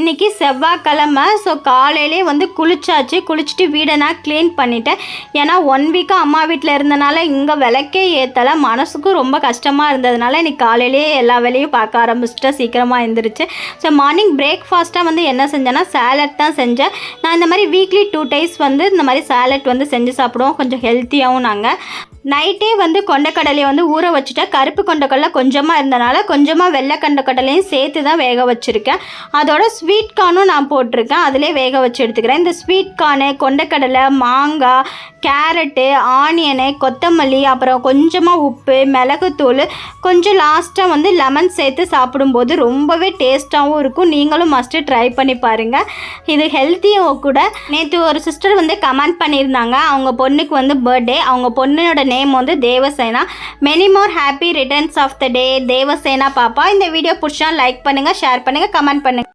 இன்றைக்கி செவ்வாய்க்கிழமை. ஸோ காலையிலே வந்து குளிச்சாச்சு. குளிச்சுட்டு வீடை நான் க்ளீன் பண்ணிட்டேன். ஏன்னா 1 வீக்காக அம்மா வீட்டில் இருந்தனால இங்கே விளக்கே ஏற்றலை. மனசுக்கும் ரொம்ப கஷ்டமாக இருந்ததுனால இன்றைக்கி காலையிலே எல்லா வேலையும் பார்க்க ஆரம்பிச்சிட்டேன். சீக்கிரமாக எழுந்திரிச்சு. ஸோ மார்னிங் பிரேக்ஃபாஸ்ட்டாக வந்து என்ன செஞ்சேன்னா சேலட் தான் செஞ்சேன். நான் இந்த மாதிரி வீக்லி 2 days வந்து இந்த மாதிரி சேலட் வந்து செஞ்சு சாப்பிடுவோம். கொஞ்சம் ஹெல்த்தியாகவும் நாங்கள் நைட்டே வந்து கொண்டக்கடலையை வந்து ஊற வச்சுட்டேன். கருப்பு கொண்டக்கடலை கொஞ்சமாக இருந்தனால கொஞ்சமாக வெள்ளை கொண்டக்கடலையும் சேர்த்து தான் வேக வச்சுருக்கேன். அதோட ஸ்வீட் கார்னும் நான் போட்டிருக்கேன். அதிலே வேக வச்சு எடுத்துக்கிறேன். இந்த ஸ்வீட் கார்னு, கொண்டக்கடலை, மாங்காய், கேரட்டு, ஆனியனு, கொத்தமல்லி, அப்புறம் கொஞ்சமாக உப்பு, மிளகுத்தூள், கொஞ்சம் லாஸ்ட்டாக வந்து லெமன் சேர்த்து சாப்பிடும்போது ரொம்பவே டேஸ்ட்டாகவும் இருக்கும். நீங்களும் மஸ்ட்டு ட்ரை பண்ணி பாருங்கள். இது ஹெல்த்தியும் கூட. நேற்று ஒரு சிஸ்டர் வந்து கமெண்ட் பண்ணியிருந்தாங்க. அவங்க பொண்ணுக்கு வந்து பர்த்டே. அவங்க பொண்ணோட நேம் வந்து Devasena. Many more happy returns of the day Devasena பாப்பா. இந்த வீடியோ பிடிச்சா லைக் பண்ணுங்கள், ஷேர் பண்ணுங்கள், கமெண்ட் பண்ணுங்கள்.